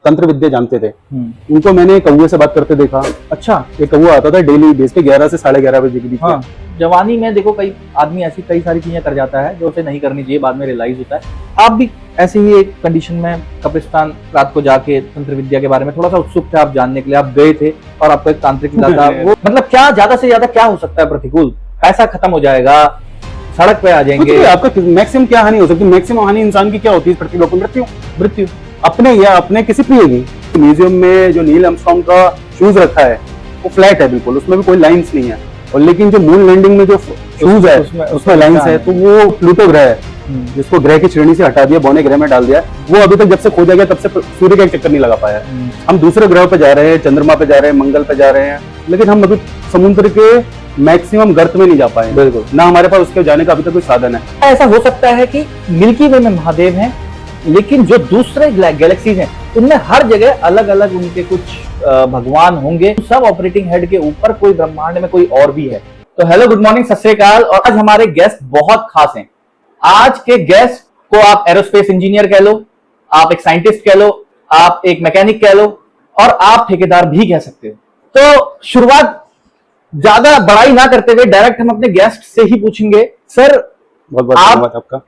तंत्र विद्या जानते थे, उनको मैंने कौवे से बात करते देखा। अच्छा। ये कौवा आता था डेली बेस पे 11 से 11:30 बजे के बीच में। जवानी में देखो कई आदमी ऐसी कई सारी चीजें कर जाता है जो उसे नहीं करनी चाहिए, बाद में रियलाइज होता है। आप भी ऐसे ही एक कंडीशन में कब्रिस्तान रात को जाके तंत्र विद्या के बारे में थोड़ा सा उत्सुक थे आप जानने के लिए, आप गए थे और आपको एक तांत्रिक मिला था। वो मतलब क्या ज्यादा से ज्यादा क्या हो सकता है प्रतिकूल? पैसा खत्म हो जाएगा, सड़क पे आ जाएंगे, आपका मैक्सिमम क्या हानि हो सकती है? मैक्सिमम हानि इंसान की क्या होती है? पृथ्वी लोक में मृत्यु। मृत्यु अपने या अपने किसी प्रिय की। म्यूजियम में जो नील आर्मस्ट्रांग का शूज रखा है वो फ्लैट है बिल्कुल, उसमें भी कोई लाइंस नहीं है। और लेकिन जो मून लैंडिंग में जो शूज है उसमें लाइंस है, तो वो प्लूटो ग्रह है जिसको ग्रह की श्रेणी से हटा दिया, बौने ग्रह में डाल दिया। वो अभी तक जब से खोजा गया तब से सूर्य का एक चक्कर नहीं लगा पाया। हम दूसरे ग्रह पे जा रहे हैं, चंद्रमा पे जा रहे हैं, मंगल पे जा रहे हैं, लेकिन हम अभी समुद्र के मैक्सिमम गर्त में नहीं जा पाए। बिल्कुल ना, हमारे पास उसके जाने का अभी तक कोई साधन है। ऐसा हो सकता है कि मिल्की वे में महादेव हैं, लेकिन जो दूसरे गैलेक्सीज हैं उनमें हर जगह अलग अलग उनके कुछ भगवान होंगे। सब ऑपरेटिंग हेड के ऊपर कोई ब्रह्मांड में कोई और भी है। तो हेलो, गुड मॉर्निंग, सत श्री अकाल। और आज हमारे गेस्ट बहुत खास हैं। आज के गेस्ट को आप एरोस्पेस इंजीनियर कह लो, आप एक साइंटिस्ट कह लो, आप एक मैकेनिक कह लो, और आप ठेकेदार भी कह सकते हो। तो शुरुआत ज्यादा बड़ाई ना करते हुए डायरेक्ट हम अपने गेस्ट से ही पूछेंगे। सर, बहुत बहुत धन्यवाद आपका।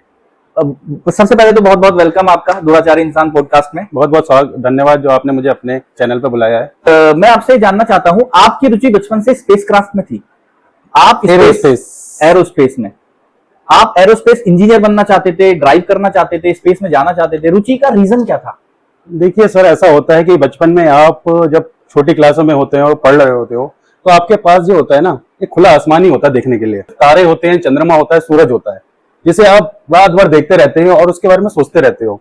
सबसे पहले तो बहुत बहुत वेलकम आपका दुराचारी इंसान पॉडकास्ट में। बहुत बहुत धन्यवाद जो आपने मुझे अपने चैनल पे बुलाया है। मैं आपसे जानना चाहता हूं, आपकी रुचि बचपन से स्पेसक्राफ्ट में थी, आप एरोस्पेस में, आप एरोस्पेस इंजीनियर बनना चाहते थे, ड्राइव करना चाहते थे, स्पेस में जाना चाहते थे, रुचि का रीजन क्या था? देखिए सर, ऐसा होता है कि बचपन में आप जब छोटी क्लासों में होते हैं और पढ़ रहे होते हो तो आपके पास जो होता है ना, एक खुला आसमान ही होता है देखने के लिए। तारे होते हैं, चंद्रमा होता है, सूरज होता है, जिसे आप रात भर देखते रहते हैं और उसके बारे में सोचते रहते हो।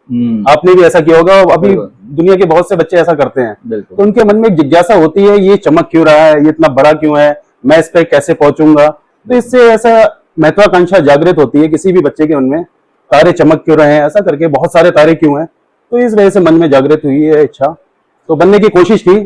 आपने भी ऐसा किया होगा, अभी दुनिया के बहुत से बच्चे ऐसा करते हैं। तो उनके मन में एक जिज्ञासा होती है, ये चमक क्यों रहा है, ये इतना बड़ा क्यों है, मैं इस पे कैसे पहुंचूंगा। तो इससे ऐसा महत्वाकांक्षा जागृत होती है किसी भी बच्चे के मन में, तारे चमक क्यों रहे हैं, ऐसा करके बहुत सारे तारे क्यों हैं। तो इस वजह से मन में जागृत हुई है इच्छा, तो बनने की कोशिश की।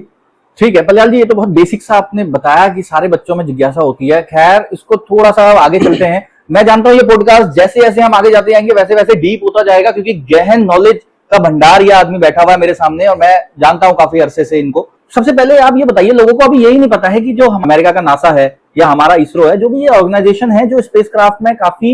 ठीक है पल्याल जी, ये तो बहुत बेसिक सा आपने बताया कि सारे बच्चों में जिज्ञासा होती है। खैर, इसको थोड़ा सा आगे चलते हैं। मैं जानता हूं ये पॉडकास्ट जैसे जैसे हम आगे जाते जाएंगे वैसे वैसे डीप होता जाएगा, क्योंकि गहन नॉलेज का भंडार ये आदमी बैठा हुआ है मेरे सामने और मैं जानता हूं काफी अरसे से इनको। सबसे पहले आप ये बताइए, लोगों को अभी यही नहीं पता है कि जो अमेरिका का नासा है या हमारा इसरो है, जो भी ये ऑर्गेनाइजेशन है जो स्पेसक्राफ्ट में काफी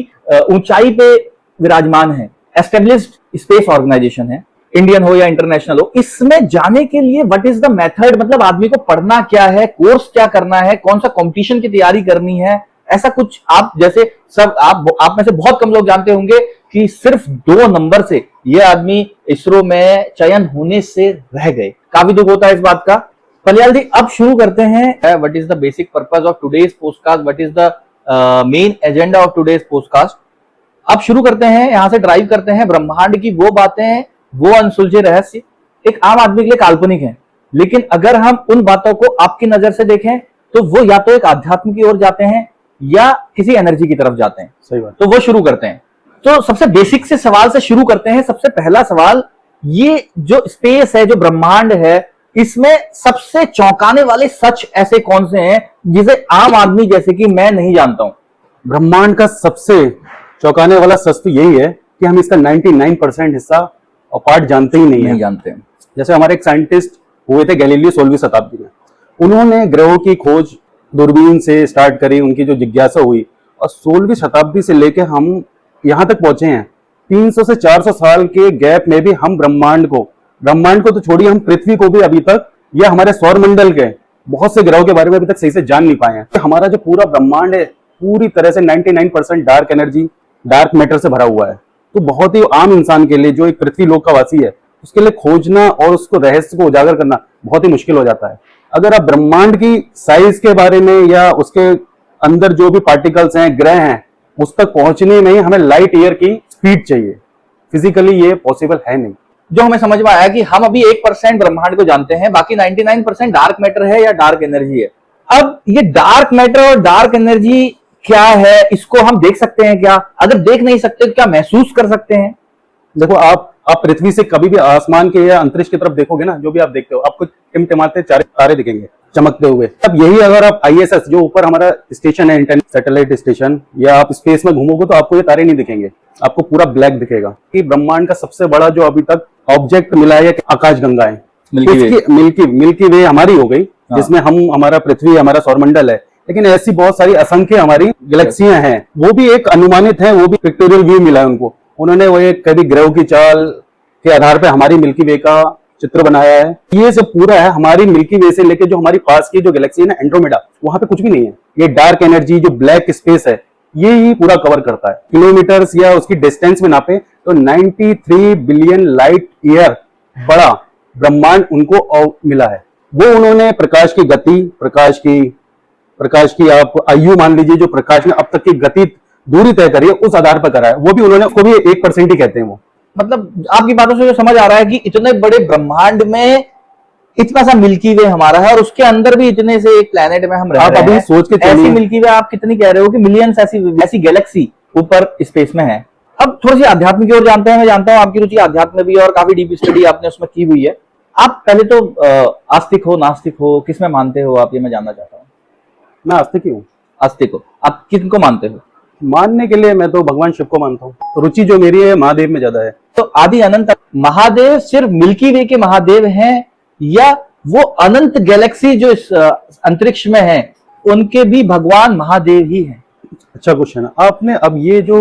ऊंचाई पे विराजमान है, एस्टेब्लिश्ड स्पेस ऑर्गेनाइजेशन है, इंडियन हो या इंटरनेशनल हो, इसमें जाने के लिए व्हाट इज द मेथड? मतलब आदमी को पढ़ना क्या है, कोर्स क्या करना है, कौन सा कंपटीशन की तैयारी करनी है, ऐसा कुछ आप जैसे सब आप में से बहुत कम लोग जानते होंगे कि सिर्फ 2 नंबर से ये आदमी इसरो में चयन होने से रह गए। काफी दुख होता है इस बात का। पल्याल जी, अब शुरू करते हैं। What is the basic purpose of today's podcast, what is the main agenda of today's podcast. अब शुरू करते हैं, यहां से ड्राइव करते हैं ब्रह्मांड की वो बातें, वो अनसुलझे रहस्य एक आम आदमी के लिए काल्पनिक है, लेकिन अगर हम उन बातों को आपकी नजर से देखें तो वो या तो एक आध्यात्म की ओर जाते हैं या किसी एनर्जी की तरफ जाते हैं। सही बात। तो वो शुरू करते हैं। तो सबसे बेसिक से सवाल से शुरू करते हैं। सबसे पहला सवाल, ये जो स्पेस है, जो ब्रह्मांड है, इसमें सबसे चौंकाने वाले सच ऐसे कौन से हैं जिसे आम आदमी जैसे कि मैं नहीं जानता हूं? ब्रह्मांड का सबसे चौंकाने वाला सच तो यही है कि हम इसका 99% हिस्सा और पार्ट जानते ही नहीं जानते हैं। जैसे हमारे एक साइंटिस्ट हुए थे गैलीलियो 16वीं शताब्दी में, उन्होंने ग्रहों की खोज दूरबीन से स्टार्ट करी, उनकी जो जिज्ञासा हुई, और 16वीं शताब्दी से लेके हम यहाँ तक पहुंचे हैं। 300 से 400 साल के गैप में भी हम ब्रह्मांड को तो छोड़िए, हम पृथ्वी को भी अभी तक या हमारे सौर मंडल के बहुत से ग्रहों के बारे में अभी तक सही से जान नहीं पाए हैं। तो हमारा जो पूरा ब्रह्मांड है पूरी तरह से 99% डार्क एनर्जी, डार्क मैटर से भरा हुआ है। तो बहुत ही आम इंसान के लिए, जो एक पृथ्वी लोक का वासी है, उसके लिए खोजना और उसको रहस्य को उजागर करना बहुत ही मुश्किल हो जाता है। अगर आप ब्रह्मांड की साइज के बारे में या उसके अंदर जो भी पार्टिकल्स हैं, ग्रह हैं, उस तक पहुंचने में हमें लाइट ईयर की स्पीड चाहिए। फिजिकली ये पॉसिबल है नहीं। जो हमें समझ में आया कि हम अभी 1% ब्रह्मांड को जानते हैं, बाकी 99% डार्क मैटर है या डार्क एनर्जी है। अब ये डार्क मैटर और डार्क एनर्जी क्या है, इसको हम देख सकते हैं क्या? अगर देख नहीं सकते तो क्या महसूस कर सकते हैं? देखो, आप पृथ्वी से कभी भी आसमान के या अंतरिक्ष की तरफ देखोगे ना, जो भी आप देखते हो, आपको टिमटिमाते तारे दिखेंगे चमकते हुए। अब यही अगर आप ISS, जो ऊपर हमारा स्टेशन है, इंटरनेट सैटेलाइट स्टेशन, या आप स्पेस में घूमोगे तो आपको ये तारे नहीं दिखेंगे, आपको पूरा ब्लैक दिखेगा। कि ब्रह्मांड का सबसे बड़ा जो अभी तक ऑब्जेक्ट मिला है आकाशगंगा है। मिल्की वे हमारी हो गई, हाँ। जिसमें हमारा पृथ्वी, हमारा सौरमंडल है। लेकिन ऐसी बहुत सारी असंख्य हमारी गैलेक्सियां हैं, वो भी एक अनुमानित है, वो भी पिक्टोरियल व्यू मिला है उनको। उन्होंने वो एक कभी ग्रहों की चाल के आधार पे हमारी मिल्की वे का चित्र बनाया है। ये जो पूरा है हमारी मिल्की वे से लेके जो हमारी पास की जो गैलेक्सी है ना एंड्रोमेडा, वहां पे कुछ भी नहीं है। ये डार्क एनर्जी जो ब्लैक स्पेस है ये ही पूरा कवर करता है। किलोमीटर्स या उसकी डिस्टेंस में नापे तो 93 बिलियन लाइट ईयर बड़ा ब्रह्मांड उनको मिला है। वो उन्होंने प्रकाश की गति, प्रकाश की आप आयु मान लीजिए, जो प्रकाश ने अब तक की गति दूरी तय करी है उस आधार पर करा है। वो भी उन्होंने उसको भी 1% ही कहते हैं वो। मतलब आपकी बातों से जो समझ आ रहा है कि इतने बड़े ब्रह्मांड में इतना सा मिल्की वे हमारा है और उसके अंदर भी इतने से एक प्लेनेट में हम रह आप रहे अभी हैं। सोच के चलिए। ऐसी मिल्की वे आप कितनी कह रहे हो कि मिलियंस ऐसी गैलेक्सी ऊपर स्पेस में है। अब थोड़ी सी आध्यात्म की ओर जानते हैं। मैं जानता हूं आपकी रुचि आध्यात्म में भी और काफी डीप स्टडी आपने उसमें की हुई है। आप पहले तो आस्तिक हो, नास्तिक हो, किसमें मानते हो आप, ये मैं जानना चाहता हूँ। मैं आस्तिक ही हूँ। आस्तिक हो आप, किनको मानते हो? मानने के लिए मैं तो भगवान शिव को मानता हूँ। रुचि जो मेरी है महादेव में ज्यादा है। तो आदि अनंत महादेव सिर्फ मिल्की वे के महादेव हैं या वो अनंत गैलेक्सी जो इस अंतरिक्ष में है उनके भी भगवान महादेव ही हैं? अच्छा क्वेश्चन है आपने। अब ये जो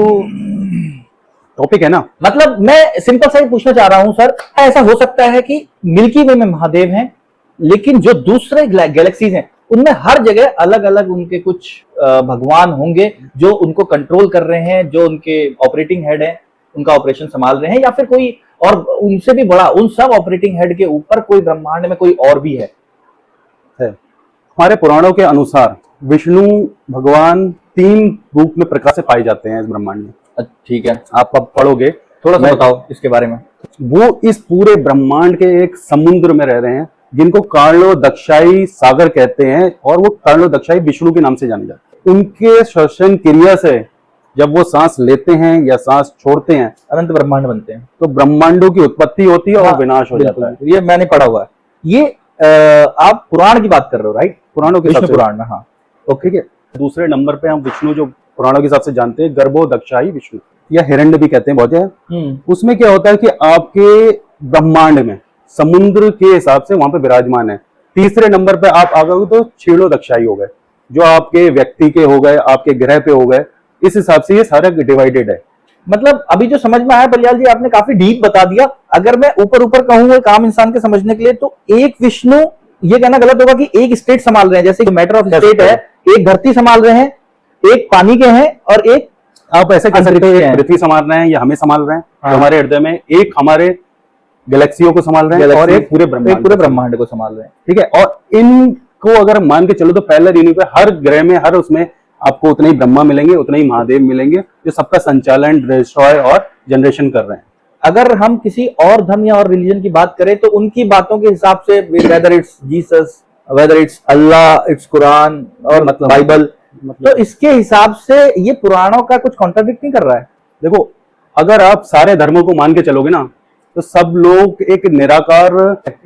टॉपिक है ना, मतलब मैं सिंपल सा ही पूछना चाह रहा हूं सर, ऐसा हो सकता है कि मिल्की वे में महादेव हैं लेकिन जो दूसरे गैलेक्सीज हैं उनमें हर जगह अलग अलग उनके कुछ भगवान होंगे जो उनको कंट्रोल कर रहे हैं, जो उनके ऑपरेटिंग हेड हैं, उनका ऑपरेशन संभाल रहे हैं, या फिर कोई और उनसे भी बड़ा, उन सब ऑपरेटिंग हेड के ऊपर कोई ब्रह्मांड में कोई और भी है? हमारे पुराणों के अनुसार विष्णु भगवान 3 रूप में प्रकाश से पाए जाते हैं इस ब्रह्मांड में। ठीक है, आप अब पढ़ोगे, थोड़ा सा बताओ इसके बारे में। वो इस पूरे ब्रह्मांड के एक समुद्र में रह रहे हैं जिनको कार्लोदक्षाई सागर कहते हैं, और वो कार्लोदक्षाई विष्णु के नाम से जाने जाते हैं। उनके श्वसन क्रिया से जब वो सांस लेते हैं या सांस छोड़ते हैं अनंत ब्रह्मांड बनते हैं, तो ब्रह्मांडों की उत्पत्ति होती है और हाँ, विनाश हो जाता है। ये मैंने पढ़ा हुआ है। ये आप पुराण की बात कर रहे हो, राइट? पुराणों के हिसाब विष्णु से पुराण में, हाँ। ओके, ठीक है। दूसरे नंबर पे हम विष्णु जो पुराणों के हिसाब से जानते हैं, गर्भोदक्षाई विष्णु या हिरण्य भी कहते हैं बहुत है। उसमें क्या होता है कि आपके ब्रह्मांड में समुद्र के हिसाब से वहां पे विराजमान है। तीसरे नंबर पे आप आ गए तो क्षीणोदक्षाई हो गए, जो आपके व्यक्ति के हो गए, आपके ग्रह पे हो गए। इस हिसाब से ये सारा डिवाइडेड है। मतलब अभी जो समझ में आया बलियाल जी, आपने काफी डीप बता दिया। अगर मैं ऊपर ऊपर कहूंगा काम इंसान के समझने के लिए, तो एक विष्णु, ये कहना गलत होगा कि एक स्टेट संभाल रहे हैं, जैसे मैटर ऑफ स्टेट है, एक धरती संभाल रहे हैं, एक पानी के हैं और एक आप ऐसे कह सकते हो एक पृथ्वी संभाल रहे हैं या हमें संभाल रहे हैं, हाँ। तो हमारे हृदय में एक हमारे गैलेक्सियों को संभाल रहे हैं और एक पूरे ब्रह्मांड को संभाल रहे हैं। ठीक है। और इनको अगर मान के चलो तो पैरेलल यूनिवर्स पे हर ग्रह में, हर उसमें आपको उतने ही ब्रह्मा मिलेंगे, उतने ही महादेव मिलेंगे, जो सबका संचालन, डिस्ट्रॉय और जनरेशन कर रहे हैं। अगर हम किसी और धर्म या और रिलीजन की बात करें तो उनकी बातों के हिसाब से, whether it's Jesus, whether it's Allah, it's Quran और मतलब बाइबल, तो इसके हिसाब से ये पुराणों का कुछ कॉन्ट्राडिक्ट नहीं कर रहा है? देखो, अगर आप सारे धर्मों को मान के चलोगे ना, तो सब लोग एक निराकार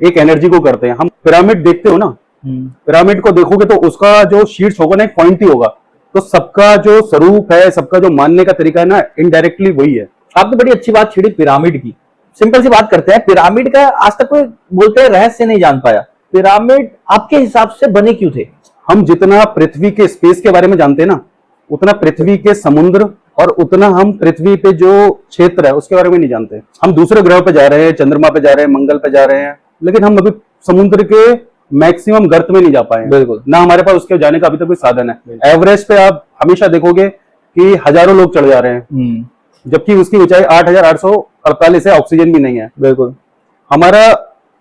एक एनर्जी को करते हैं। हम पिरामिड देखते हो ना, पिरामिड को देखोगे तो उसका जो शीर्ष होगा ना एक पॉइंट ही होगा, तो सबका जो स्वरूप है, सबका जो मानने का तरीका है ना, इनडायरेक्टली वही है। आपने बड़ी अच्छी बात छेड़ी पिरामिड की। सिंपल सी बात करते हैं, पिरामिड का आज तक कोई बोलते हैं रहस्य नहीं जान पाया। पिरामिड आपके हिसाब से बने क्यों थे? हम जितना पृथ्वी के स्पेस के बारे में जानते हैं ना, उतना पृथ्वी के समुद्र और उतना हम पृथ्वी पे जो क्षेत्र है उसके बारे में नहीं जानते। हम दूसरे ग्रह पे जा रहे हैं, चंद्रमा पे जा रहे हैं, मंगल पे जा रहे हैं, लेकिन हम अभी समुद्र के मैक्सिमम गर्त में नहीं जा पाए। बिल्कुल, ना हमारे पास उसके जाने का अभी तक कोई साधन है। एवरेस्ट पे आप हमेशा देखोगे कि हजारों लोग चढ़ जा रहे हैं, जबकि उसकी ऊंचाई 8,848 है, ऑक्सीजन भी नहीं है। बिल्कुल, हमारा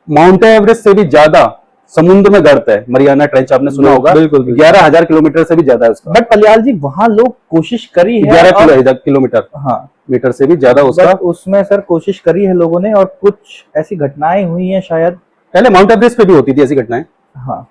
माउंट एवरेस्ट से भी ज्यादा समुद्र में गर्त है, मरियाना ट्रेंच आपने सुना होगा। बिल्कुल, 11,000 किलोमीटर से भी ज्यादा है उसका। बट पलियाल जी, वहां लोग कोशिश करी है, 11 किलोमीटर, हाँ, मीटर से भी ज्यादा उसका। उसमें सर कोशिश करी है लोगों ने और कुछ ऐसी घटनाएं हुई हैं शायद। पहले माउंट एवरेस्ट पे भी होती थी ऐसी घटनाएं, हाँ,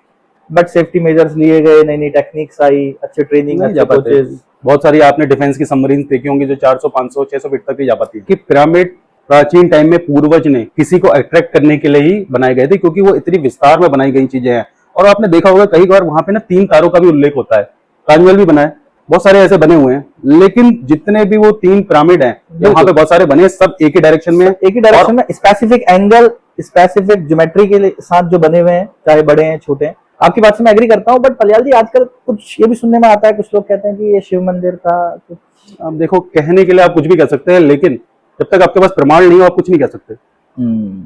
बट सेफ्टी मेजर्स लिए गए, नई नई टेक्निक्स आई, अच्छे ट्रेनिंग, अच्छे कोचेस। बहुत सारी आपने डिफेंस की सबमरीन देखी होंगी जो 400, 500, 600 फीट तक भी जा पाती है। कि पिरामिड प्राचीन टाइम में पूर्वज ने किसी को अट्रैक्ट करने के लिए ही बनाए गए थे, क्योंकि वो इतनी विस्तार में बनाई गई चीजें हैं। और आपने देखा होगा कई बार वहां पे ना 3 तारों का भी उल्लेख होता है। ताजमहल भी बना है, बहुत सारे ऐसे बने हुए हैं, लेकिन जितने भी वो 3 पिरामिड हैं वहां पे बहुत सारे बने, सब एक ही डायरेक्शन में, स्पेसिफिक एंगल, स्पेसिफिक ज्योमेट्री के साथ जो बने हुए हैं, चाहे बड़े हैं छोटे हैं। आपकी बात से मैं एग्री करता हूँ, बट पलियाल जी आजकल कुछ ये भी सुनने में आता है, कुछ लोग कहते हैं कि ये शिव मंदिर था कुछ। अब देखो, कहने के लिए आप कुछ भी कह सकते हैं, लेकिन जब तक आपके पास प्रमाण नहीं हो आप कुछ नहीं कह सकते।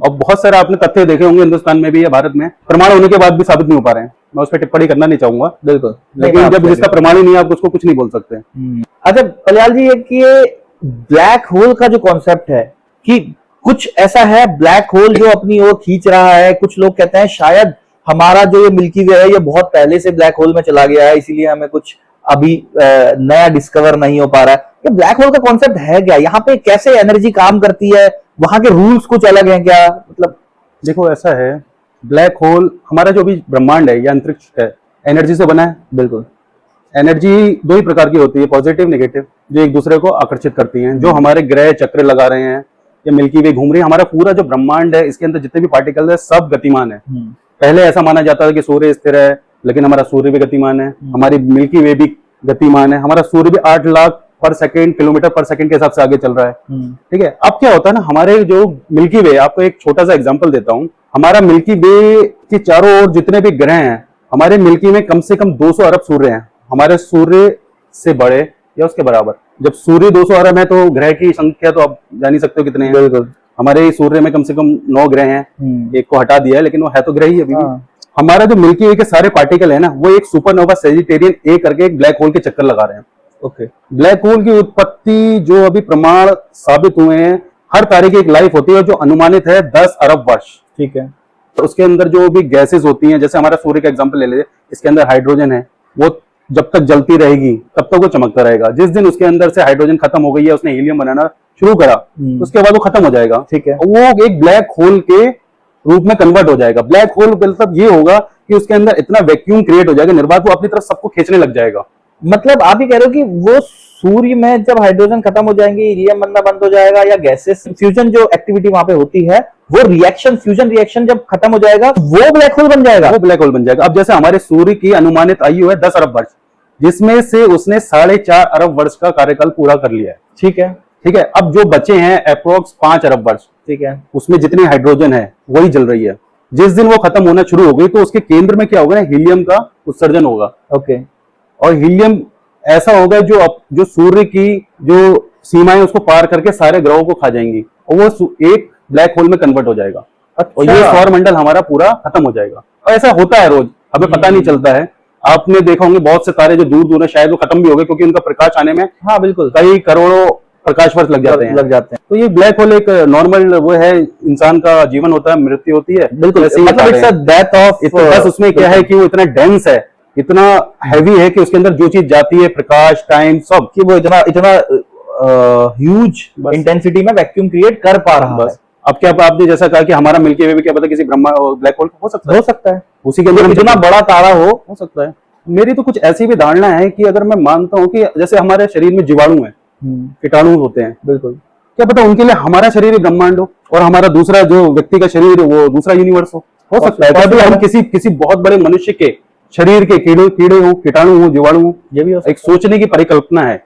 और बहुत सारे आपने तथ्य देखे होंगे हिंदुस्तान में भी या भारत में, प्रमाण होने के बाद भी साबित नहीं हो पा रहे हैं। मैं उस पर टिप्पणी करना नहीं चाहूंगा, बिल्कुल, लेकिन जब जिसका प्रमाण ही नहीं है आप उसको कुछ नहीं बोल सकते। अच्छा पलियाल जी, एक ये ब्लैक होल का जो कॉन्सेप्ट है कि कुछ ऐसा है ब्लैक होल जो अपनी ओर खींच रहा है, कुछ लोग कहते हैं शायद हमारा जो ये मिल्की वे है ये बहुत पहले से ब्लैक होल में चला गया है, इसीलिए हमें कुछ अभी नया डिस्कवर नहीं हो पा रहा है। ये ब्लैक होल का कॉन्सेप्ट है क्या, यहाँ पे कैसे एनर्जी काम करती है, वहां के रूल्स कुछ अलग हैं क्या? मतलब देखो ऐसा है, ब्लैक होल हमारा जो भी ब्रह्मांड है या अंतरिक्ष है, एनर्जी से बना है। बिल्कुल, एनर्जी दो ही प्रकार की होती है, पॉजिटिव नेगेटिव, जो एक दूसरे को आकर्षित करती हैं। जो हमारे ग्रह चक्र लगा रहे हैं या मिल्की वे घूम रही है, हमारा पूरा जो ब्रह्मांड है इसके अंदर जितने भी पार्टिकल है सब गतिमान है। पहले ऐसा माना जाता था कि सूर्य स्थिर है, लेकिन हमारा सूर्य भी गतिमान है, हमारी मिल्की वे भी गतिमान है, हमारा सूर्य भी 8 लाख पर सेकंड किलोमीटर पर सेकंड के हिसाब से आगे चल रहा है। ठीक है, अब क्या होता है ना, हमारे जो मिल्की वे, आपको एक छोटा सा एग्जांपल देता हूँ, हमारा मिल्की वे के चारों ओर जितने भी ग्रह हैं, हमारे मिल्की में कम से कम 200 अरब सूर्य हैं, हमारे सूर्य से बड़े या उसके बराबर। जब सूर्य 200 अरब है तो ग्रह की संख्या तो आप जान ही सकते हो कितने हैं। बिल्कुल, हमारे सूर्य में कम से कम 9 ग्रह हैं, एक को हटा दिया है लेकिन वो है तो ग्रह ही अभी भी। हमारा जो मिल्की वे के सारे पार्टिकल है ना, वो एक सुपरनोवा सेजिटेरियन ए करके एक ब्लैक होल के चक्कर लगा रहे हैं। ओके, ब्लैक होल की उत्पत्ति जो अभी प्रमाण साबित हुए हैं, हर तारे की एक लाइफ होती है जो अनुमानित है 10 अरब वर्ष। ठीक है, तो उसके अंदर जो भी गैसेस होती हैं, जैसे हमारा सूर्य का एग्जांपल ले लीजिए, इसके अंदर हाइड्रोजन है, वो जब तक जलती रहेगी तब तक वो चमकता रहेगा। जिस दिन उसके अंदर से हाइड्रोजन खत्म हो गई है, उसने हीलियम बनाना शुरू करा, उसके बाद वो खत्म हो जाएगा। ठीक है, वो एक ब्लैक होल के रूप में कन्वर्ट हो जाएगा। ब्लैक होल मतलब ये होगा कि उसके अंदर इतना वैक्यूम क्रिएट हो जाएगा, निर्वात वो अपनी तरफ सबको खींचने लग जाएगा। मतलब आप ही कह रहे हो कि वो सूर्य में जब हाइड्रोजन खत्म हो जाएंगे, हीलियम बनना बंद हो जाएगा, या गैसेस फ्यूजन जो एक्टिविटी वहां पे होती है, वो रिएक्शन, फ्यूजन रिएक्शन जब खत्म हो जाएगा वो ब्लैक होल बन जाएगा। वो ब्लैक होल बन जाएगा। अब जैसे हमारे सूर्य की अनुमानित आयु है 10 अरब वर्ष, जिसमें से उसने 4.5 अरब वर्ष का कार्यकाल पूरा कर लिया है। ठीक है, ठीक है, अब जो बचे हैं अप्रोक्स 5 अरब वर्ष, ठीक है, उसमें जितनी हाइड्रोजन है वही जल रही है। जिस दिन वो खत्म होना शुरू हो गई तो उसके केंद्र में क्या होगा ना, हीलियम का उत्सर्जन होगा। ओके, और हीलियम ऐसा होगा जो सूर्य की जो सीमाएं उसको पार करके सारे ग्रहों को खा जाएंगी और वो एक ब्लैक होल में कन्वर्ट हो जाएगा। और ये सौर मंडल हमारा पूरा खत्म हो जाएगा। और ऐसा होता है रोज, हमें पता नहीं चलता है। आपने देखा होंगे बहुत से तारे जो दूर दूर है, शायद वो खत्म भी हो गए क्योंकि उनका प्रकाश आने में हाँ बिल्कुल कई करोड़ों प्रकाश वर्ष लग जाते हैं। तो ये ब्लैक होल एक नॉर्मल वो है, इंसान का जीवन होता है, मृत्यु होती है, बिल्कुल, मतलब इट्स अ डेथ ऑफ। बस उसमें क्या है कि वो इतना डेंस है, इतना हैवी है कि उसके अंदर जो चीज जाती है, प्रकाश, टाइम, सब, कि वो इतना इतना ह्यूज इंटेंसिटी में वैक्यूम क्रिएट कर पा रहा है। अब क्या आपने जैसा कहा कि हमारा मिल्की वे भी क्या पता किसी ब्रह्मा ब्लैक होल हो सकता है, उसी के अंदर इतना बड़ा तारा हो सकता है। मेरी तो कुछ ऐसी भी धारणा है कि अगर मैं मानता हूँ कि जैसे हमारे शरीर में जीवाणु है, कीटाणु होते हैं, बिल्कुल, क्या पता उनके लिए हमारा शरीर ही ब्रह्मांड हो और हमारा दूसरा जो व्यक्ति का शरीर वो दूसरा यूनिवर्स हो सकता है। कभी हम किसी बहुत बड़े मनुष्य के शरीर के कीड़े हो, कीटाणु हो, जीवाणु हो, ये भी एक सोचने की परिकल्पना है।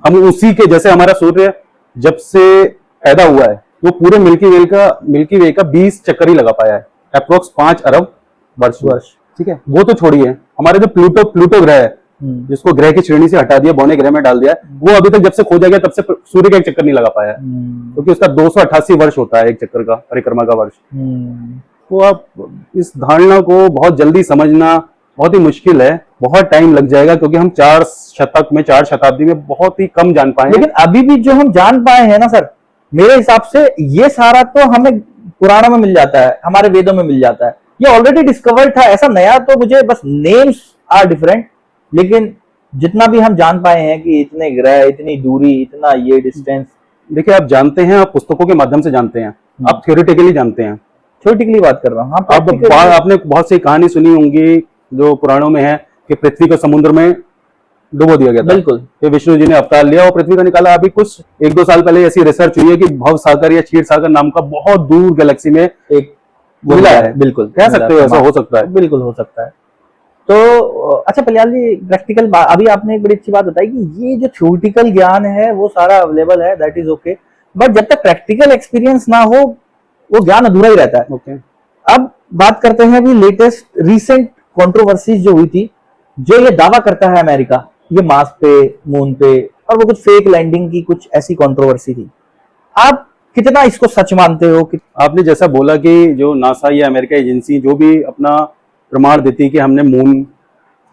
हम उसी के जैसे हमारा सूर्य जब से पैदा हुआ है वो पूरे मिल्की वे का 20 चक्कर ही लगा पाया है, अप्रोक्स 5 अरब वर्ष। ठीक है, वो तो छोड़िए, हमारे जो प्लूटो ग्रह है, जिसको ग्रह की श्रेणी से हटा दिया, बौने ग्रह में डाल दिया, वो अभी तक जब से खोजा गया तब से सूर्य का एक चक्कर नहीं लगा पाया है, क्योंकि उसका 288 वर्ष होता है एक चक्कर का, परिक्रमा का वर्ष। तो आप इस धारणा को बहुत जल्दी समझना बहुत ही मुश्किल है, बहुत टाइम लग जाएगा, क्योंकि हम 4 शताब्दी में बहुत ही कम जान पाए। लेकिन अभी भी जो हम जान पाए हैं ना सर, मेरे हिसाब से ये सारा तो हमें पुराणों में मिल जाता है, हमारे वेदों में मिल जाता है, ये ऑलरेडी डिस्कवर्ड था। ऐसा नया तो मुझे बस नेम्स आर डिफरेंट, लेकिन जितना भी हम जान पाए हैं कि इतने ग्रह, इतनी दूरी, इतना ये डिस्टेंस। देखिए, आप जानते हैं, आप पुस्तकों के माध्यम से जानते हैं, आप थ्योरेटिकली जानते हैं। थ्योरेटिकली बात कर रहा हूँ। आपने बहुत सी कहानी सुनी होंगी जो पुराणों में है कि पृथ्वी को समुद्र में डुबो दिया गया था। बिल्कुल, फिर विष्णु जी ने अवतार लिया और पृथ्वी का निकाला। अभी कुछ 1-2 साल पहले ऐसी रिसर्च हुई है कि भव सागर या क्षीर सागर नाम का बहुत दूर गैलेक्सी में एक मिला है। बिल्कुल, कह सकते हो, ऐसा हो सकता है, बिल्कुल हो सकता है। तो अच्छा पलियाल जी, प्रैक्टिकल अभी आपने एक बड़ी अच्छी बात बताई कि ये जो थ्योरेटिकल ज्ञान है वो सारा अवेलेबल है, दैट इज ओके, बट जब तक प्रैक्टिकल एक्सपीरियंस ना हो वो ज्ञान अधूरा ही रहता है। ओके। अब बात करते हैं अभी लेटेस्ट रिसेंट कंट्रोवर्सीज जो हुई थी, जो ये दावा करता है अमेरिका ये मार्स पे, मून पे, और वो कुछ फेक लैंडिंग की कुछ ऐसी कंट्रोवर्सी थी। आप कितना इसको सच मानते हो कि आपने जैसा बोला कि जो नासा या अमेरिका एजेंसी जो भी अपना प्रमाण देती है कि हमने मून,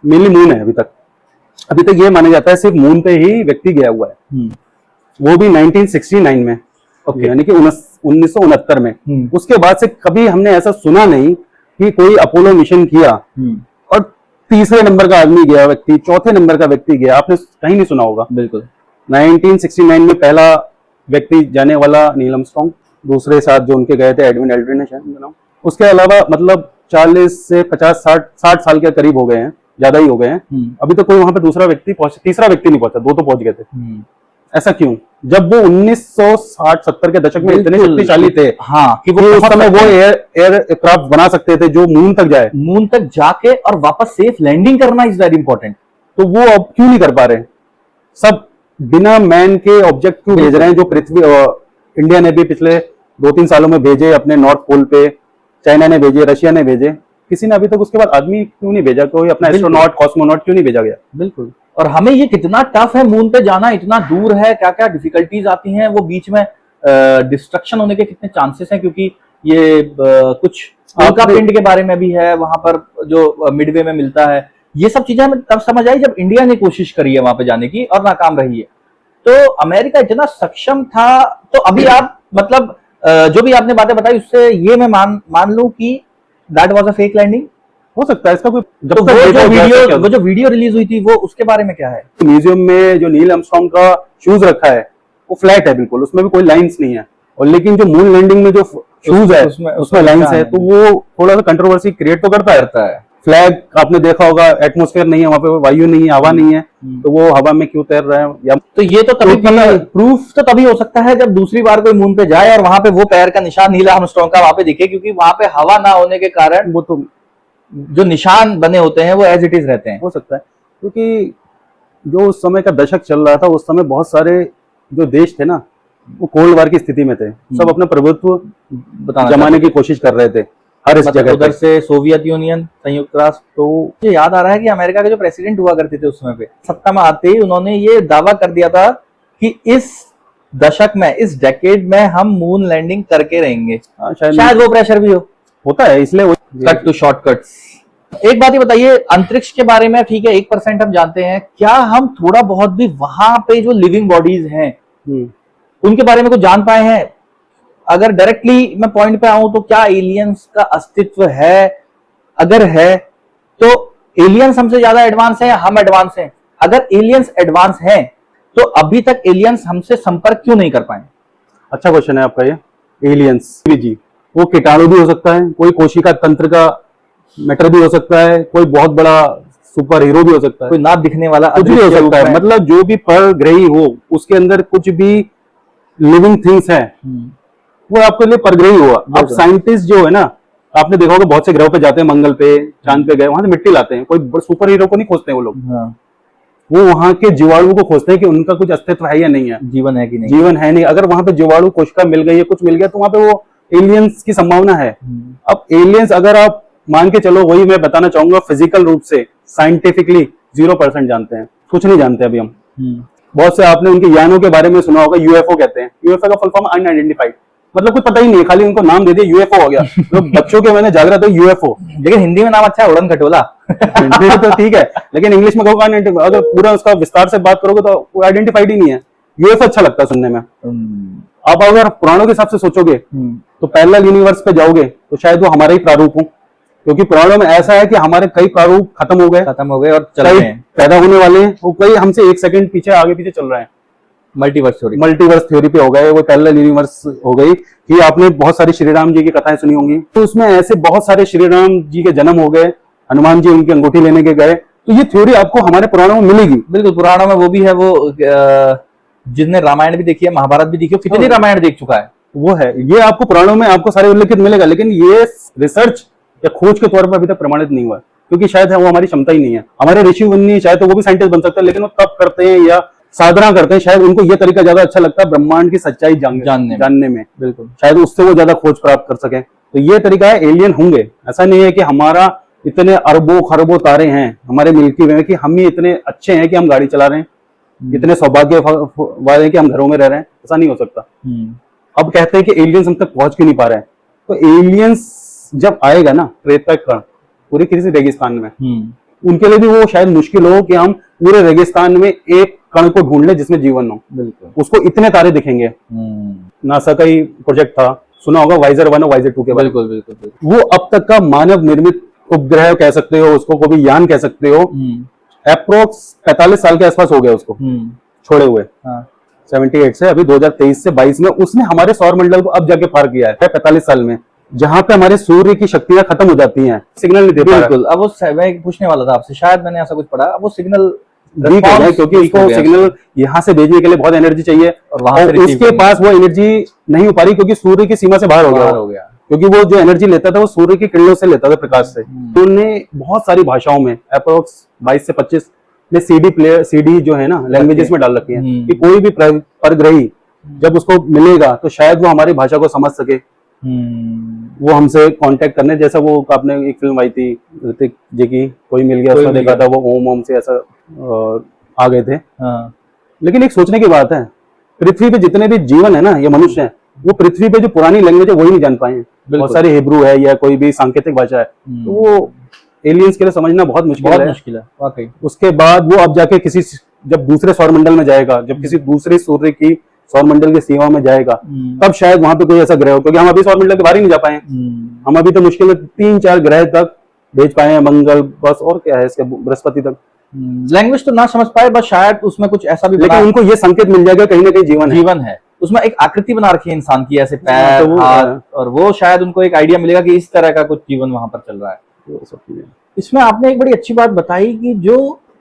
मेनली मून है अभी तक ये माना जाता है सिर्फ मून पे ही व्यक्ति गया हुआ है, वो भी 1969 में, ओके। यानी कि 1969 में। उसके बाद से कभी हमने ऐसा सुना नहीं कि कोई अपोलो मिशन किया और तीसरे नंबर का आदमी गया व्यक्ति, चौथे नंबर का व्यक्ति गया, आपने कहीं नहीं सुना होगा। बिल्कुल। 1969 में पहला व्यक्ति जाने वाला नील आर्मस्ट्रांग, दूसरे साथ जो उनके गए थे एडविन एल्ड्रिन है शायद उनका नाम। उसके अलावा मतलब 40 से 50 60 साल के करीब हो गए हैं, ज्यादा ही हो गए हैं। अभी तो कोई वहां पे दूसरा व्यक्ति पहुंचा, तीसरा व्यक्ति नहीं पहुंचा, 2 तो पहुंच गए थे। ऐसा क्यों? जब वो 1960-70 के दशक में इतने शक्तिशाली थे, हाँ, कि कि उस समय वो एयरक्राफ्ट बना सकते थे जो मून तक जाए, मून तक जाके और वापस सेफ लैंडिंग करना इज वेरी इंपॉर्टेंट। तो वो अब क्यों नहीं कर पा रहे? सब बिना मैन के ऑब्जेक्ट क्यों भेज रहे हैं? जो पृथ्वी, इंडिया ने भी पिछले 2-3 सालों में भेजे अपने नॉर्थ पोल पे, चाइना ने भेजे, रशिया ने भेजे, किसी ने अभी तक उसके बाद आदमी क्यों नहीं भेजा? कोई अपना एस्ट्रोनॉट, कॉस्मोनॉट क्यों नहीं भेजा गया? बिल्कुल। और हमें ये कितना टफ है मून पे जाना, इतना दूर है, क्या क्या डिफिकल्टीज आती हैं, वो बीच में डिस्ट्रक्शन होने के कितने चांसेस हैं, क्योंकि ये कुछ उल्का पिंड के बारे में भी है वहां पर जो मिडवे में मिलता है। ये सब चीजें हमें तब समझ आई जब इंडिया ने कोशिश करी है वहां पे जाने की और नाकाम रही है। तो अमेरिका इतना सक्षम था, तो अभी आप मतलब जो भी आपने बातें बताई उससे ये मैं मान लूं कि that was a fake landing. हो सकता है इसका कोई, जब तो तक वो जो वीडियो रिलीज हुई थी वो उसके बारे में क्या है? म्यूजियम में जो नील आर्मस्ट्रांग का शूज रखा है वो फ्लैट है बिल्कुल, उसमें भी कोई लाइंस नहीं है, और लेकिन जो मून लैंडिंग में जो शूज है उसमें लाइंस है, तो वो थोड़ा सा कंट्रोवर्सी क्रिएट तो करता है। फ्लैग आपने देखा होगा, एटमॉस्फेयर नहीं है वहां पे, वायु नहीं है, हवा नहीं है, तो वो हवा में क्यों तैर रहा है? या तो ये तो तभी प्रूफ तो तभी हो सकता है जब दूसरी बार कोई मून पे जाए और वहां पे वो पैर का निशान नील आर्मस्ट्रांग का वहां पे दिखे, क्योंकि वहां पे हवा ना होने के कारण वो तो जो निशान बने होते हैं वो एज इट इज रहते हैं। हो सकता है, क्योंकि जो उस समय का दशक चल रहा था, उस समय बहुत सारे जो देश थे ना वो कोल्ड वार की स्थिति में थे, सब अपना प्रभुत्व जमाने की कोशिश कर रहे थे हर इस जगह। उधर से सोवियत यूनियन, संयुक्त राष्ट्र, तो मुझे याद आ रहा है कि अमेरिका के जो प्रेसिडेंट हुआ करते थे उस समय पे, सत्ता में आते ही उन्होंने ये दावा कर दिया था कि इस दशक में, इस डेकेड में हम मून लैंडिंग करके रहेंगे। शायद वो प्रेशर भी होता है, इसलिए कट टू शॉर्टकट्स। एक बात ये बताइए, अंतरिक्ष के बारे में ठीक है 1% हम जानते हैं, क्या हम थोड़ा बहुत भी वहां पे जो लिविंग बॉडीज हैं उनके बारे में कुछ जान पाए हैं? अगर डायरेक्टली मैं पॉइंट पे आऊं तो क्या एलियंस का अस्तित्व है? अगर है तो एलियंस हमसे ज्यादा एडवांस है या हम एडवांस हैं? अगर एलियंस एडवांस हैं तो अभी तक एलियंस हमसे संपर्क क्यों नहीं कर पाए? अच्छा क्वेश्चन है आपका ये। एलियंस जी, वो कीटाणु भी हो सकता है, कोई कोशिका तंत्र का मैटर भी हो सकता है, कोई बहुत बड़ा सुपर हीरो भी हो सकता है, कोई ना दिखने वाला कुछ भी हो सकता है। मतलब जो भी परग्रही हो उसके अंदर कुछ भी लिविंग थिंग्स है वो आपके लिए परग्रही हुआ। अब साइंटिस्ट जो है ना, आपने देखा होगा बहुत से ग्रहों पे जाते हैं, मंगल पे, चांद पे गए, वहां से मिट्टी लाते हैं, कोई सुपर हीरो को नहीं खोजते हैं वो लोग। वो वहां के जीवाणु को खोजते हैं कि उनका कुछ अस्तित्व है या नहीं है, जीवन है कि नहीं, जीवन है नहीं। अगर वहां पे जीवाणु कोशिका मिल गई है, कुछ मिल गया, तो वहां पे वो एलियंस की संभावना है। अब एलियंस अगर आप मान के चलो, वही मैं बताना चाहूंगा, फिजिकल रूप से साइंटिफिकली 0% जानते हैं, कुछ नहीं जानते अभी हम। बहुत से आपने उनके यानों के बारे में सुना होगा, यूएफओ कहते हैं। यूएफओ का फुल फॉर्म अनआइडेंटिफाइड, मतलब कुछ पता ही नहीं, खाली उनको नाम दे दिया यूएफओ हो गया। तो बच्चों के मैंने जागृत हो यूएफओ, लेकिन हिंदी में नाम अच्छा है, उड़न खटोला। हिंदी में तो ठीक है, लेकिन इंग्लिश में कहोगे अनआइडेंटिफाइड, अगर पूरा उसका विस्तार से बात करोगे तो वो आइडेंटिफाइड ही नहीं है। यूएफओ अच्छा लगता है सुनने में। आप अगर पुराणों के हिसाब से सोचोगे तो पैरेलल यूनिवर्स पे जाओगे तो शायद वो हमारा ही प्रारूप हो, क्योंकि पुराणों में ऐसा है कि हमारे कई प्रारूप खत्म हो गए और चल रहे हैं, पैदा होने वाले हैं, वो कई हमसे 1 सेकंड पीछे आगे पीछे चल रहे हैं। मल्टीवर्स थ्योरी पे हो गए, वो पैरेलल यूनिवर्स हो गई। कि आपने बहुत सारी श्री राम जी की कथाएं सुनी होंगी, तो उसमें ऐसे बहुत सारे श्री राम जी के जन्म हो गए, हनुमान जी उनकी अंगूठी लेने के गए, तो ये थ्योरी आपको हमारे पुराणों में मिलेगी। बिल्कुल, पुराणों में वो भी है, वो जिसने रामायण भी देखी है, महाभारत भी देखी है, कितनी रामायण देख चुका है, वो है। ये आपको पुराणों में आपको सारे उल्लेखित मिलेगा, लेकिन ये रिसर्च या खोज के तौर पर अभी तक प्रमाणित नहीं हुआ, क्योंकि शायद वो हमारी क्षमता ही नहीं है। हमारे ऋषि मुनि चाहे तो वो भी साइंटिस्ट बन सकते हैं, लेकिन वो तब करते हैं या साधना करते हैं, शायद उनको ये तरीका ज्यादा अच्छा लगता है ब्रह्मांड की सच्चाई जानने में, बिल्कुल शायद उससे वो ज्यादा खोज प्राप्त कर सके। तो ये तरीका है, एलियन होंगे, ऐसा नहीं है कि हमारा इतने अरबों खरबों तारे हैं हमारे मिल्की वे में कि हम ही इतने अच्छे हैं कि हम गाड़ी चला रहे हैं, इतने सौभाग्य वाले हैं कि हम घरों में रह रहे हैं, ऐसा नहीं हो सकता। अब कहते हैं कि एलियंस हम तक पहुंच क्यों नहीं पा रहे हैं, तो एलियंस जब आएगा ना प्रेत का कण पूरी किसी रेगिस्तान में, उनके लिए भी वो शायद मुश्किल हो कि हम पूरे रेगिस्तान में एक कण को ढूंढ ले जिसमें जीवन हो। बिल्कुल। उसको इतने तारे दिखेंगे। नासा का ही प्रोजेक्ट था, सुना होगा, वाइजर 1 और वाइजर 2 के बारे में। बिल्कुल बिल्कुल। वो अब तक का मानव निर्मित उपग्रह कह सकते हो उसको, को भी यान कह सकते हो, अप्रोक्स 45 साल के आसपास हो गया उसको छोड़े हुए। 78 से अभी 2023 से 22 में उसने हमारे सौर मंडल को अब जाके पार किया है 45 साल में, जहां पे हमारे सूर्य की शक्तियां खत्म हो जाती हैं, सिग्नल नहीं दे पा रहा है। बिल्कुल। अब वो मैं पूछने वाला था आपसे, शायद मैंने ऐसा कुछ पढ़ा, अब वो सिग्नल वीक हो गया क्योंकि उसको सिग्नल यहाँ से भेजने के लिए बहुत एनर्जी चाहिए और वहां से उसके पास वो एनर्जी नहीं हो पा रही क्योंकि सूर्य की सीमा से बाहर हो गया। क्योंकि वो जो एनर्जी लेता था वो सूर्य की किरणों से लेता था, प्रकाश से। तो उन्होंने बहुत सारी भाषाओं में अप्रोक्स 22 से 25 में सीडी जो है ना लैंग्वेजेस में डाल रखी है कि कोई भी परग्रही जब उसको मिलेगा तो शायद वो हमारी भाषा को समझ सके, वो हमसे कांटेक्ट करने। जैसा वो आपने एक फिल्म आई थी ऋतिक जी की, कोई मिल गया, उसमें देखा था वो ओम से ऐसा आ गए थे। लेकिन एक सोचने की बात है, पृथ्वी पे जितने भी जीवन है ना, ये मनुष्य है, वो पृथ्वी पे जो पुरानी लैंग्वेज है वही नहीं जान पाए हैं। बहुत सारी हिब्रू है या कोई भी सांकेतिक भाषा है, तो वो एलियंस के लिए समझना बहुत मुश्किल है वाकई। उसके बाद वो अब जाके किसी, जब दूसरे सौर मंडल में जाएगा, जब किसी दूसरे सूर्य की सौर मंडल की सीमा में जाएगा, तब शायद वहां पे कोई ऐसा ग्रह हो, क्योंकि हम अभी सौर मंडल के बाहर ही नहीं जा पाए। हम अभी तो मुश्किल में 3-4 ग्रह तक भेज पाए हैं, मंगल बस, और क्या है इसके, बृहस्पति तक। लैंग्वेज तो ना समझ पाए, बस शायद उसमें कुछ ऐसा भी, लेकिन उनको ये संकेत मिल जाएगा कहीं ना कहीं जीवन है। उसमें एक आकृति बना रखी है इंसान की, ऐसे पैर, हाथ, और वो शायद उनको एक आइडिया मिलेगा कि इस तरह का कुछ जीवन वहां पर चल रहा है। इसमें आपने एक बड़ी अच्छी बात बताई कि जो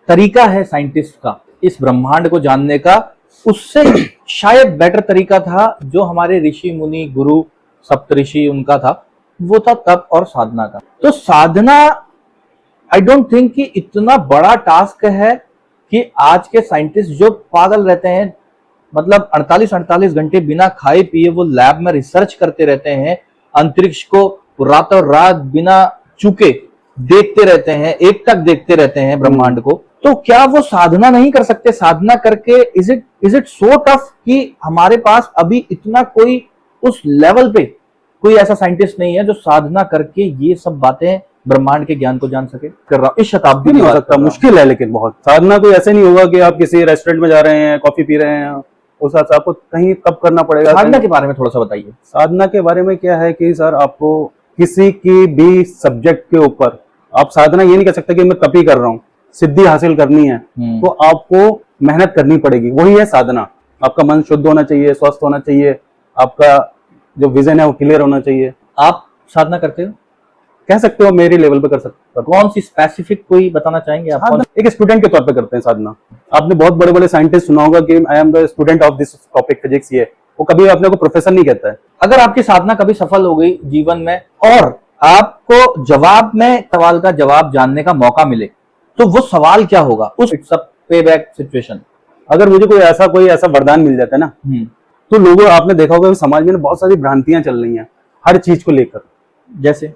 तरीका है साइंटिस्ट का इस ब्रह्मांड को जानने का, उससे शायद बेटर तरीका था जो हमारे ऋषि मुनि गुरु सप्तऋषि उनका था, वो था तप और साधना का। तो साधना आई डोंट थिंक कि इतना बड़ा टास्क है कि आज के साइंटिस्ट जो पागल रहते हैं, मतलब 48 घंटे बिना खाए पिए वो लैब में रिसर्च करते रहते हैं, अंतरिक्ष को रातों रात बिना चूके देखते रहते हैं, एक तक देखते रहते हैं ब्रह्मांड को, तो क्या वो साधना नहीं कर सकते? साधना करके इज इट सो टफ कि हमारे पास अभी इतना कोई उस लेवल पे कोई ऐसा साइंटिस्ट नहीं है जो साधना करके ये सब बातें ब्रह्मांड के ज्ञान को जान सके? कर रहा हूं, इस शताब्दी नहीं हो सकता, मुश्किल है। लेकिन बहुत साधना कोई ऐसे नहीं होगा कि आप किसी रेस्टोरेंट में जा रहे हैं, कॉफी पी रहे हैं, उस हिसाब से आपको कहीं तब करना पड़ेगा। साधना के बारे में थोड़ा सा बताइए। साधना के बारे में क्या है कि सर, आपको किसी की भी सब्जेक्ट के ऊपर आप साधना ये नहीं कह सकते कि मैं तप ही कर रहा हूँ, सिद्धि हासिल करनी है तो आपको मेहनत करनी पड़ेगी, वही है साधना। आपका मन शुद्ध होना चाहिए, स्वस्थ होना चाहिए, आपका जो विजन है वो क्लियर होना चाहिए। आप साधना करते हो? कह सकते हो मेरी लेवल पे कर सकते हो। कौन सी स्पेसिफिक कोई बताना चाहेंगे आप? एक स्टूडेंट के तौर पे करते हैं साधना। आपने बहुत बड़े बड़े साइंटिस्ट सुना होगा कि I am the student of this topic physics, ये वो कभी अपने को प्रोफेसर नहीं कहता है। अगर आपकी साधना कभी सफल हो गई जीवन में और आपको जवाब में सवाल का जवाब जानने का मौका मिले, तो वो सवाल क्या होगा उस सब पे बैक सिचुएशन? अगर मुझे कोई ऐसा वरदान मिल जाता है ना, तो लोगों, आपने देखा होगा समाज में बहुत सारी भ्रांतियां चल रही हैं हर चीज को लेकर। जैसे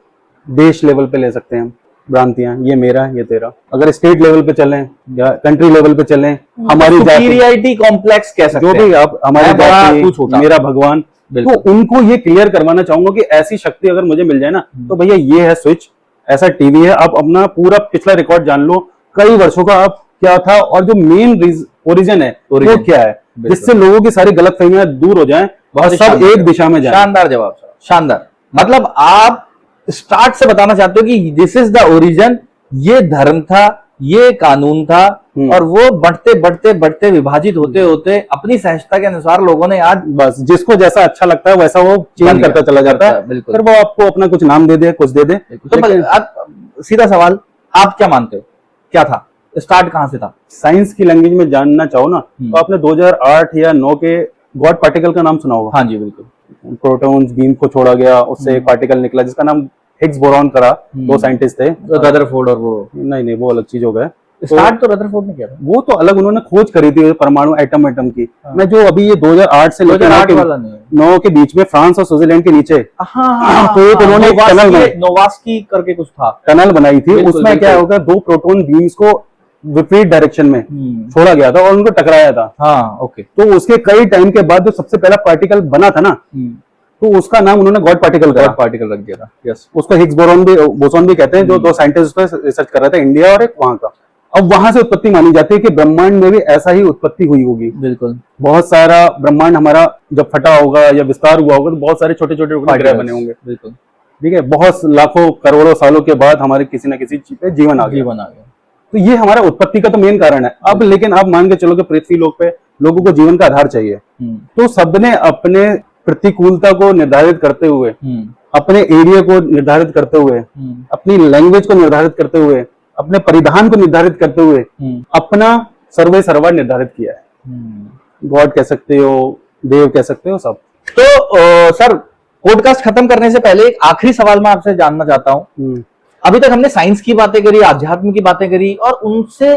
देश लेवल पे ले सकते हैं भ्रांतियां, ये मेरा ये तेरा। अगर स्टेट लेवल पे चलें या कंट्री लेवल पे चलें, हमारी सुपीरियरिटी कॉम्प्लेक्स कह सकते हैं, जो भी आप, हमारी जाति, मेरा भगवान, तो उनको ये क्लियर करवाना चाहूंगा कि ऐसी शक्ति अगर मुझे मिल जाए ना, तो भैया ये है स्विच, ऐसा टीवी है, आप अपना पूरा पिछला रिकॉर्ड जान लो, कई वर्षों का आप क्या था और जो मेन ओरिजिन है वो क्या है, जिससे लोगों की सारी गलतफहमियां दूर हो जाएं और सब एक दिशा में जाएं। शानदार जवाब, शानदार। मतलब आप स्टार्ट से बताना चाहते हो कि दिस इज द ओरिजिन, ये धर्म था, ये कानून था, और वो बढ़ते बढ़ते बढ़ते विभाजित होते होते अपनी सहजता के अनुसार लोगों ने आज, बस जिसको जैसा अच्छा लगता है वैसा वो चेंज करता चला जाता है, फिर वो आपको अपना कुछ नाम दे दे, कुछ दे दे। तो सीधा सवाल, आप क्या मानते हो, क्या था, स्टार्ट कहां से था? साइंस की लैंग्वेज में जानना चाहो ना, तो आपने 2008 या 9 के गॉड पार्टिकल का नाम सुना होगा। हाँ जी बिल्कुल। प्रोटॉन्स बीम को छोड़ा गया, उससे एक पार्टिकल निकला जिसका नाम हिग्स बोरॉन करा, दो साइंटिस्ट थे, रदरफोर्ड और वो, नहीं वो अलग चीज हो गया। स्टार्ट तो रदरफोर्ड ने किया था। वो तो अलग उन्होंने खोज करी थी परमाणु एटम की। हाँ। मैं जो अभी ये 2008 से लेकर 2008 वाला नहीं है। 9 के बीच में फ्रांस और स्विट्जरलैंड के नीचे हाँ, तो एक उन्होंने एक टनल बनाई, नोवास्की करके कुछ था। टनल बनाई थी। बिल्कुल, उसमें क्या होगा, 2 प्रोटॉन बीम्स को विपरीत डायरेक्शन में छोड़ा गया था और उनको टकराया था। हाँ, ओके। तो उसके कई टाइम के बाद जो सबसे पहला पार्टिकल बना था ना, तो उसका नाम उन्होंने गॉड पार्टिकल गॉड पार्टिकल रख दिया था। यस, उसको हिग्स बोसॉन भी कहते हैं। जो 2 साइंटिस्ट पर रिसर्च कर रहे थे, इंडिया और एक वहां का। अब वहां से उत्पत्ति मानी जाती है कि ब्रह्मांड में भी ऐसा ही उत्पत्ति हुई होगी। बिल्कुल। बहुत सारा ब्रह्मांड हमारा जब फटा होगा या विस्तार हुआ होगा तो बहुत सारे छोटे छोटे ग्रह बने होंगे। बिल्कुल, ठीक है। बहुत लाखों करोड़ों सालों के बाद हमारे किसी न किसी चीज पे जीवन आ गया। तो ये हमारा उत्पत्ति का तो मेन कारण है। अब लेकिन आप मान के चलो कि पृथ्वी लोक पे लोगों को जीवन का आधार चाहिए, तो सबने अपने प्रतिकूलता को निर्धारित करते हुए, अपने एरिया को निर्धारित करते हुए, अपनी लैंग्वेज को निर्धारित करते हुए, अपने परिधान को निर्धारित करते हुए अपना सर्वे सर्वा निर्धारित किया है। गॉड कह सकते हो, देव कह सकते हो, सब। तो सर, पॉडकास्ट खत्म करने से पहले एक आखिरी सवाल मैं आपसे जानना चाहता हूँ। अभी तक हमने साइंस की बातें करी, आध्यात्म की बातें करी और उनसे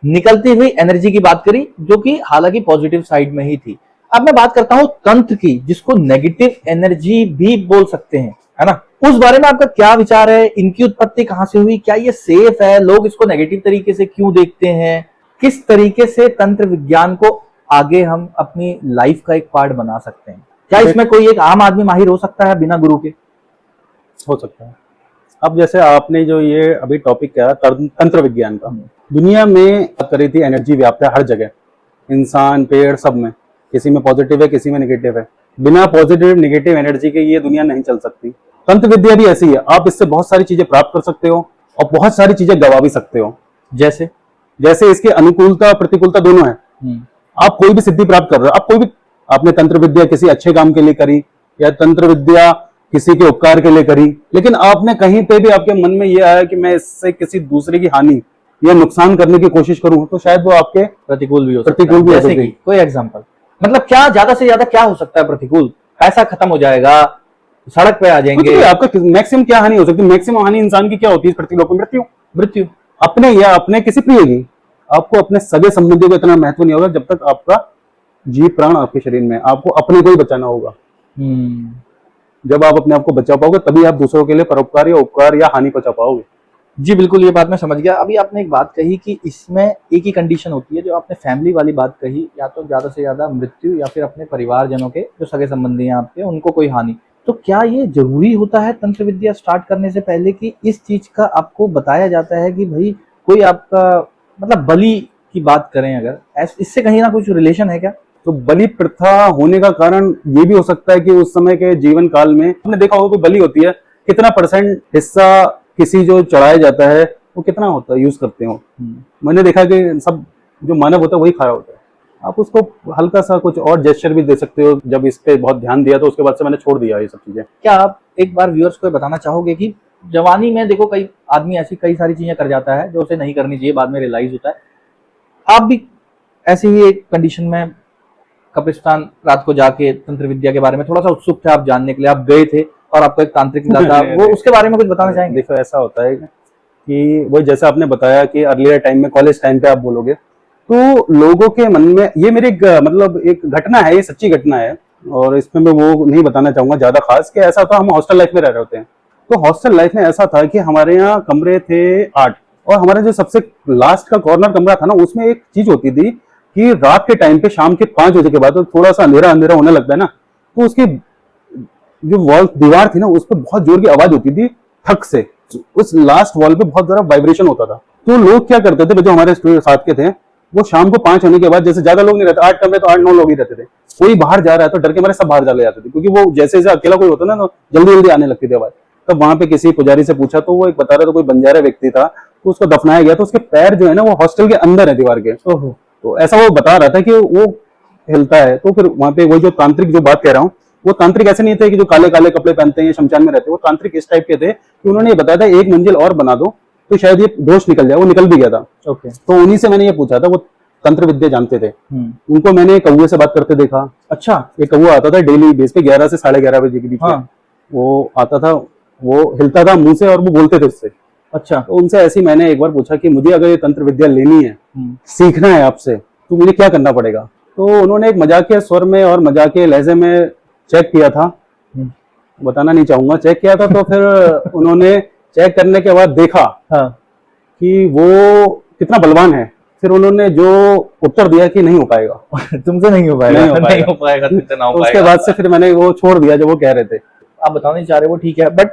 निकलती हुई एनर्जी की बात करी, जो कि हालांकि पॉजिटिव साइड में ही थी। अब मैं बात करता हूं तंत्र की, जिसको नेगेटिव एनर्जी भी बोल सकते हैं, है ना। उस बारे में आपका क्या विचार है? इनकी उत्पत्ति कहां से हुई? क्या ये सेफ है? लोग इसको नेगेटिव तरीके से क्यों देखते हैं? किस तरीके से तंत्र विज्ञान को आगे हम अपनी लाइफ का एक पार्ट बना सकते हैं? क्या इसमें कोई एक आम आदमी माहिर हो सकता है बिना गुरु के? हो सकता है। अब जैसे आपने जो ये अभी टॉपिक किया तंत्र विज्ञान का, दुनिया में बात करी थी, एनर्जी व्याप्त है हर जगह, इंसान, पेड़, सब में। किसी में पॉजिटिव है, किसी में नेगेटिव है। बिना पॉजिटिव नेगेटिव एनर्जी के ये दुनिया नहीं चल सकती। तंत्र विद्या भी ऐसी है। आप इससे बहुत सारी चीजें प्राप्त कर सकते हो और बहुत सारी चीजें गवा भी सकते हो। जैसे इसकी अनुकूलता प्रतिकूलता दोनों है। आप कोई भी सिद्धि प्राप्त कर रहे हो, आप कोई भी, आपने तंत्र विद्या किसी अच्छे काम के लिए करी या तंत्र विद्या किसी के उपकार के लिए करी, लेकिन आपने कहीं पे भी आपके मन में ये आया कि मैं इससे किसी दूसरे की हानि या नुकसान करने की कोशिश करूं, तो शायद वो आपके प्रतिकूल भी हो प्रतिकूल भी हो सकती है। कोई एग्जांपल, मतलब क्या ज्यादा से ज्यादा क्या हो सकता है प्रतिकूल? पैसा खत्म हो जाएगा, सड़क पे आ जाएंगे। आपका मैक्सिमम क्या हानि हो सकती है? मैक्सिमम हानि इंसान की क्या होती है पृथ्वी में? मृत्यु। अपने या अपने किसी प्रिय की। आपको अपने सगे संबंधियों को इतना महत्व नहीं होगा जब तक आपका जीव प्राण आपके शरीर में। आपको अपने को ही बचाना होगा। जब आप अपने आप को बचा पाओगे तभी आप दूसरों के लिए परोपकार या उपकार या हानि पहुंचा पाओगे। जी बिल्कुल, ये बात मैं समझ गया। अभी आपने एक बात कही कि इसमें एक ही कंडीशन होती है, जो आपने फैमिली वाली बात कही, या तो ज्यादा से ज्यादा मृत्यु या फिर अपने परिवारजनों के जो सगे संबंधी हैं आपके, उनको कोई हानि। तो क्या ये जरूरी होता है तंत्र विद्या स्टार्ट करने से पहले कि इस चीज का आपको बताया जाता है कि भाई कोई आपका मतलब बलि की बात करें अगर, इससे कहीं ना कुछ रिलेशन है क्या? तो बलि प्रथा होने का कारण ये भी हो सकता है कि उस समय के जीवन काल में आपने देखा होगा कोई बलि होती है, कितना % हिस्सा किसी जो चढ़ाया जाता है वो कितना होता है, यूज करते हो। मैंने देखा कि सब जो मानव होता है वही खाया होता है। आप उसको हल्का सा कुछ और जेस्चर भी दे सकते हो। जब इस पे बहुत ध्यान दिया तो उसके बाद से मैंने छोड़ दिया ये सब चीजें। क्या आप एक बार व्यूअर्स को बताना चाहोगे कि जवानी में देखो कई आदमी ऐसी कई सारी चीजें कर जाता है जो उसे नहीं करनी चाहिए, बाद में रियलाइज होता है। आप भी ऐसी ही एक कंडीशन में कब्रिस्तान रात को जाके तंत्र विद्या के बारे में थोड़ा सा उत्सुक थे आप जानने के लिए, आप गए थे और आपको एक तांत्रिक मिला था, वो उसके बारे में कुछ बताना चाहेंगे? देखो ऐसा होता है कि वही जैसा आपने बताया कि अर्लियर टाइम में, कॉलेज टाइम पे आप बोलोगे तो लोगों के मन में ये मेरी मतलब एक घटना है, ये सच्ची घटना है और इसमें मैं वो नहीं बताना चाहूंगा ज्यादा खास। कि ऐसा था, हम हॉस्टल लाइफ में रह रहे होते हैं, तो हॉस्टल लाइफ में ऐसा था कि हमारे यहाँ कमरे थे 8 और हमारा जो सबसे लास्ट का कॉर्नर कमरा था ना, उसमें एक चीज होती थी कि रात के टाइम पे शाम के 5 बजे के बाद तो थोड़ा सा अंधेरा अंधेरा होने लगता है ना, तो उसकी जो वॉल दीवार थी ना उस पर बहुत जोर की आवाज होती थी थक से। उस लास्ट वॉल पे बहुत ज्यादा वाइब्रेशन होता था। तो लोग क्या करते थे, जो हमारे साथ के थे, वो शाम को 5 होने के बाद, जैसे ज्यादा लोग नहीं रहते, 8 कमरे तो 8-9 लोग ही रहते थे, कोई बाहर जा रहा है तो डर के मारे सब बाहर चले जाते थे, क्योंकि वो जैसे जैसे अकेला कोई होता ना तो जल्दी जल्दी आने लगती थी आवाज। तब वहां पे किसी पुजारी से पूछा तो वो एक बता रहा था कोई बंजारा व्यक्ति था, तो उसको दफनाया गया, तो उसके पैर जो है ना वो हॉस्टल के अंदर है दीवार के। तो ऐसा वो बता रहा था कि वो हिलता है। तो फिर वहां पे वही जो तांत्रिक जो बात कह रहा हूँ, वो तांत्रिक ऐसे नहीं थे कि जो काले काले कपड़े पहनते हैं शमशान में रहते हैं, वो तांत्रिक इस टाइप के थे कि उन्होंने ये बताया था एक मंजिल और बना दो तो शायद ये दोष निकल जाए। वो निकल भी गया था। तो उन्हीं से मैंने ये पूछा था, वो तंत्र विद्या जानते थे। उनको मैंने कौवे से बात करते देखा। अच्छा। एक कौवा आता था डेली बेस पे 11 से 11:30 बजे के बीच में। वो आता था, वो हिलता था मुंह से और वो बोलते थे उससे। अच्छा। तो उनसे ऐसे ही मैंने एक बार पूछा कि मुझे अगर ये तंत्र विद्या लेनी है, सीखना है आपसे, तो मुझे क्या करना पड़ेगा। तो उन्होंने एक मजाकिया स्वर में और मजाकिया लहजे में चेक किया था, बताना नहीं चाहूंगा, चेक किया था। तो फिर उन्होंने चेक करने के बाद देखा हाँ। कि वो कितना बलवान है। फिर उन्होंने जो उत्तर दिया कि नहीं हो पाएगा, तुमसे नहीं हो पाएगा, नहीं हो नहीं हो पाएगा, तुमसे ना हो तो उसके पाएगा। बाद से फिर मैंने वो छोड़ दिया जो वो कह रहे थे। आप बताना नहीं चाह रहे वो ठीक है, बट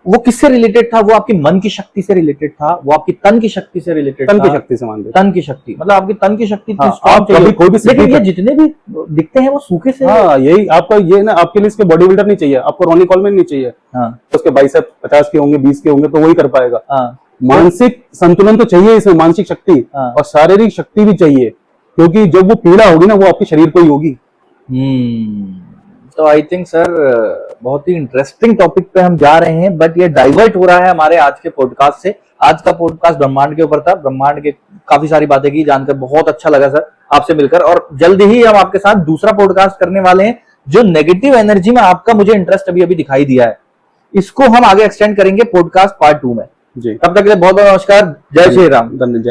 वो किससे रिलेटेड था? वो आपकी मन की शक्ति से रिलेटेड था, वो आपकी तन की शक्ति से रिलेटेड तन था? की शक्ति से मानते। तन की शक्ति मतलब आपकी तन की शक्ति इतनी हाँ, strong आप चाहिए। कभी कोई भी लेकिन सिद्धि ये कर- जितने भी दिखते हैं वो सूखे से। हाँ, यही आपका ये ना, आपके लिए इसके बॉडी बिल्डर नहीं चाहिए, आपको रोनी कॉलमैन नहीं चाहिए। हाँ। उसके बाइसेप 50 के होंगे, 20 के होंगे, तो वही कर पाएगा। हाँ। मानसिक संतुलन तो चाहिए इसमें, मानसिक शक्ति हाँ। और शारीरिक शक्ति भी चाहिए, क्योंकि जब वो पीड़ा होगी ना, वो आपके शरीर को ही होगी। तो आई थिंक सर बहुत ही इंटरेस्टिंग टॉपिक पे हम जा रहे हैं, बट ये डाइवर्ट हो रहा है हमारे आज के पॉडकास्ट से। आज का पॉडकास्ट ब्रह्मांड के ऊपर था, ब्रह्मांड के काफी सारी बातें की, जानकर बहुत अच्छा लगा सर आपसे मिलकर। और जल्द ही हम आपके साथ दूसरा पॉडकास्ट करने वाले हैं, जो नेगेटिव एनर्जी में आपका मुझे इंटरेस्ट अभी अभी दिखाई दिया है, इसको हम आगे एक्सटेंड करेंगे पॉडकास्ट पार्ट 2 में। जी, तब तक के लिए बहुत बहुत नमस्कार, जय श्री राम। धन्यवाद।